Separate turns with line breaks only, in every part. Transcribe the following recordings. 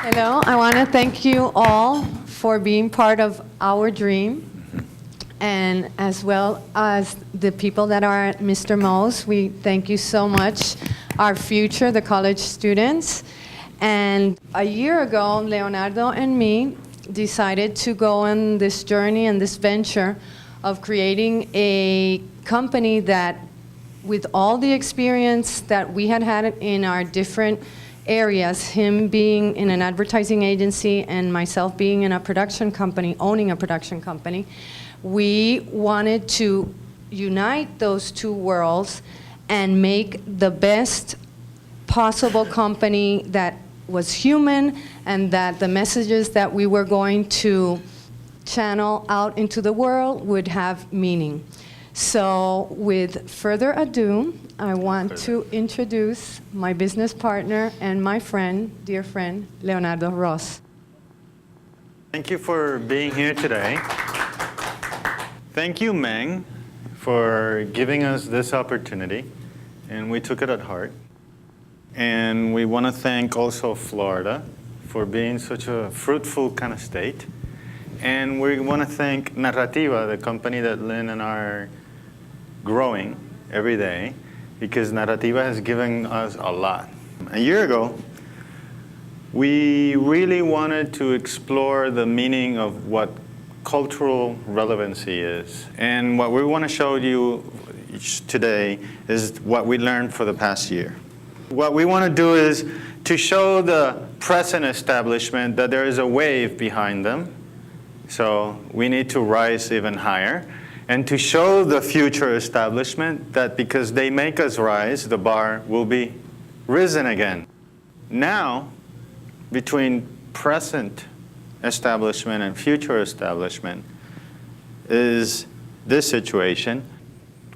Hello, I want to thank you all for being part of our dream, and as well as the people that are at Mr. Mo's. We thank you so much, our future, the college students. And a year ago, Leonardo and me decided to go on this journey and this venture of creating a company that, with all the experience that we had had in our different areas, him being in an advertising agency and myself being in a production company, owning a production company, we wanted to unite those two worlds and make the best possible company that was human, and that the messages that we were going to channel out into the world would have meaning. So with further ado, I want to introduce my business partner and my friend, dear friend, Leonardo Ross.
Thank you for being here today. Thank you, Meng, for giving us this opportunity, and we took it at heart. And we want to thank also Florida for being such a fruitful kind of state. And we want to thank Narrativa, the company that Lynn and I are growing every day, because Narrativa has given us a lot. A year ago, we really wanted to explore the meaning of what cultural relevancy is. And what we want to show you today is what we learned for the past year. What we want to do is to show the present establishment that there is a wave behind them. So we need to rise even higher. And to show the future establishment that because they make us rise, the bar will be risen again. Now, between present establishment and future establishment is this situation.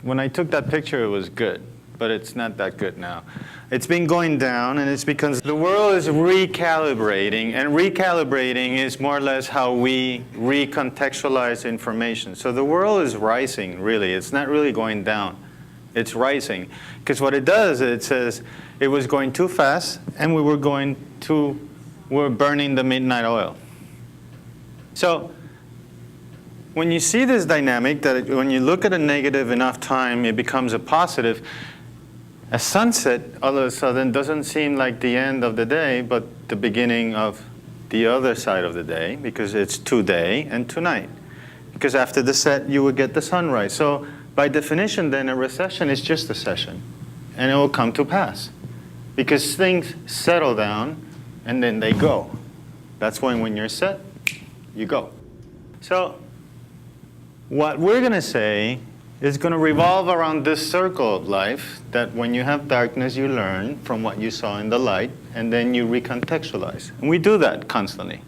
When I took that picture, it was good, but it's not that good now. It's been going down, and it's because the world is recalibrating, and recalibrating is more or less how we recontextualize information. So the world is rising, really. It's not really going down. It's rising. Because what it does, it says it was going too fast, and we were burning the midnight oil. So when you see this dynamic, that when you look at a negative enough time, it becomes a positive. A sunset, all of a sudden, doesn't seem like the end of the day, but the beginning of the other side of the day, because it's today and tonight. Because after the set, you will get the sunrise. So by definition, then, a recession is just a session, and it will come to pass. Because things settle down, and then they go. That's when you're set, you go. So what we're going to say is going to revolve around this circle of life, that when you have darkness, you learn from what you saw in the light, and then you recontextualize. And we do that constantly.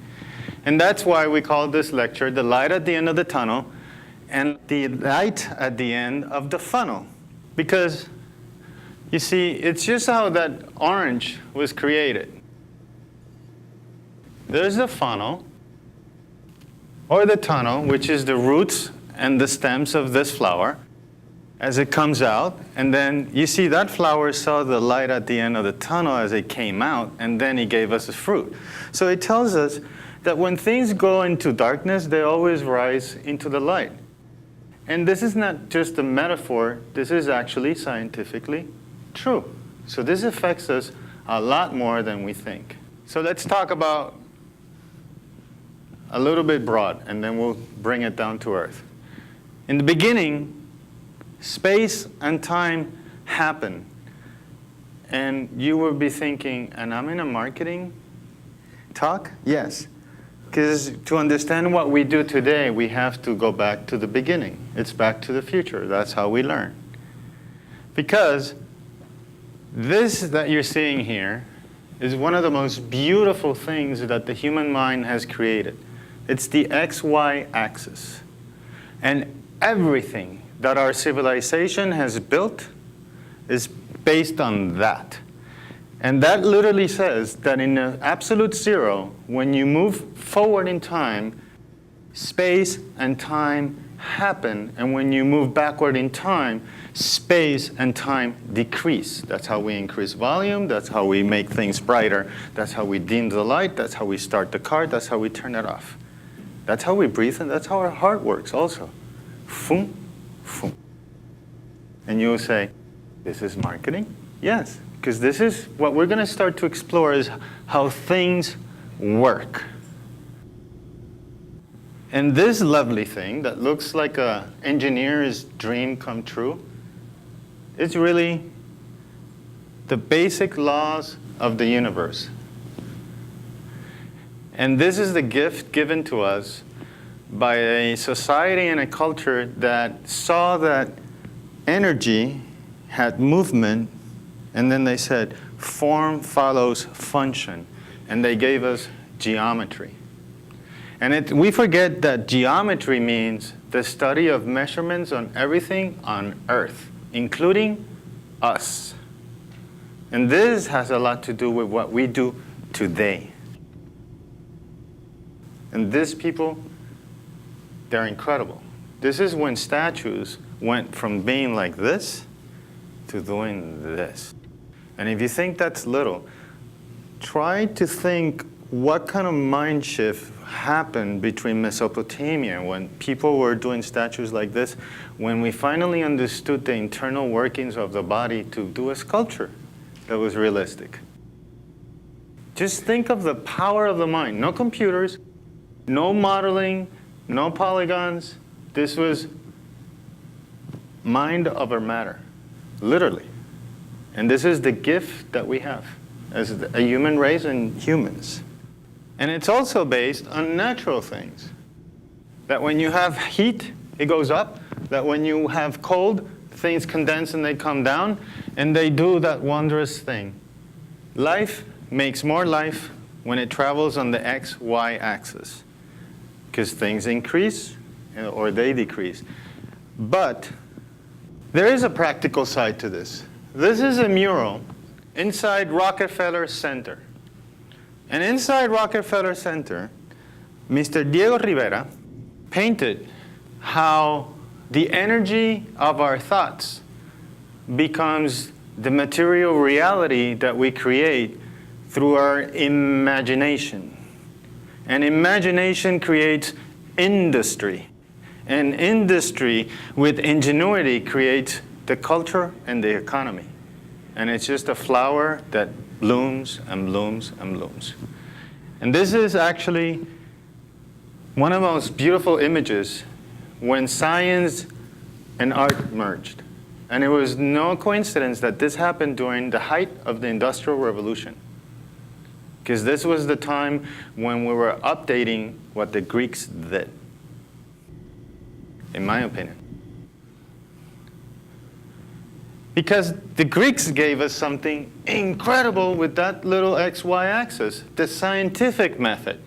And that's why we call this lecture The Light at the End of the Tunnel and the Light at the End of the Funnel. Because, you see, it's just how that orange was created. There's the funnel, or the tunnel, which is the roots and the stems of this flower as it comes out. And then you see that flower saw the light at the end of the tunnel as it came out, and then he gave us a fruit. So it tells us that when things go into darkness, they always rise into the light. And this is not just a metaphor. This is actually scientifically true. So this affects us a lot more than we think. So let's talk about a little bit broad, and then we'll bring it down to earth. In the beginning, space and time happen. And you will be thinking, and I'm in a marketing talk? Yes. Because to understand what we do today, we have to go back to the beginning. It's back to the future. That's how we learn. Because this that you're seeing here is one of the most beautiful things that the human mind has created. It's the XY axis. And everything that our civilization has built is based on that. And that literally says that in the absolute zero, when you move forward in time, space and time happen, and when you move backward in time, space and time decrease. That's how we increase volume, that's how we make things brighter, that's how we dim the light, that's how we start the car, that's how we turn it off. That's how we breathe, and that's how our heart works also. Foom, foom. And you'll say, this is marketing? Yes, because this is what we're going to start to explore is how things work. And this lovely thing that looks like an engineer's dream come true, it's really the basic laws of the universe. And this is the gift given to us by a society and a culture that saw that energy had movement, and then they said, form follows function. And they gave us geometry. And we forget that geometry means the study of measurements on everything on Earth, including us. And this has a lot to do with what we do today. And these people, they're incredible. This is when statues went from being like this to doing this. And if you think that's little, try to think what kind of mind shift happened between Mesopotamia when people were doing statues like this, when we finally understood the internal workings of the body to do a sculpture that was realistic. Just think of the power of the mind. No computers, no modeling, no polygons. This was mind over matter, literally. And this is the gift that we have as a human race and humans. And it's also based on natural things. That when you have heat, it goes up. That when you have cold, things condense and they come down. And they do that wondrous thing. Life makes more life when it travels on the XY axis. Because things increase or they decrease. But there is a practical side to this. This is a mural inside Rockefeller Center. And inside Rockefeller Center, Mr. Diego Rivera painted how the energy of our thoughts becomes the material reality that we create through our imagination. And imagination creates industry. And industry with ingenuity creates the culture and the economy. And it's just a flower that blooms and blooms and blooms. And this is actually one of the most beautiful images when science and art merged. And it was no coincidence that this happened during the height of the Industrial Revolution. Because this was the time when we were updating what the Greeks did, in my opinion. Because the Greeks gave us something incredible with that little XY axis, the scientific method.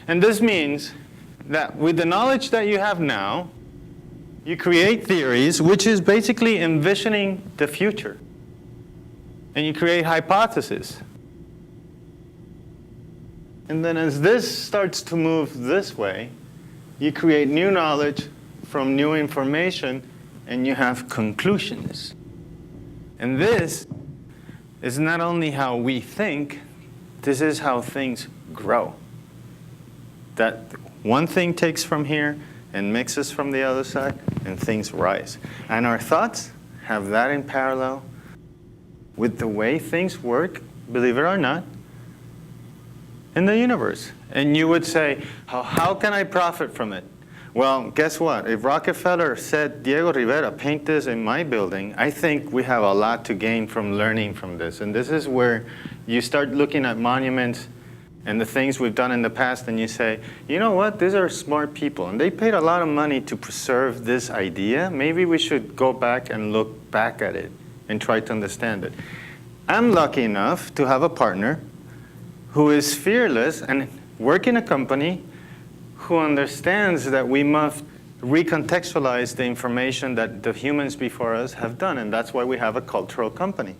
And this means that with the knowledge that you have now, you create theories, which is basically envisioning the future. And you create hypotheses. And then as this starts to move this way, you create new knowledge from new information, and you have conclusions. And this is not only how we think, this is how things grow. That one thing takes from here and mixes from the other side, and things rise. And our thoughts have that in parallel with the way things work, believe it or not, in the universe. And you would say, how can I profit from it? Well, guess what? If Rockefeller said, Diego Rivera, paint this in my building, I think we have a lot to gain from learning from this. And this is where you start looking at monuments and the things we've done in the past, and you say, you know what? These are smart people, and they paid a lot of money to preserve this idea. Maybe we should go back and look back at it and try to understand it. I'm lucky enough to have a partner who is fearless and work in a company who understands that we must recontextualize the information that the humans before us have done, and that's why we have a cultural company.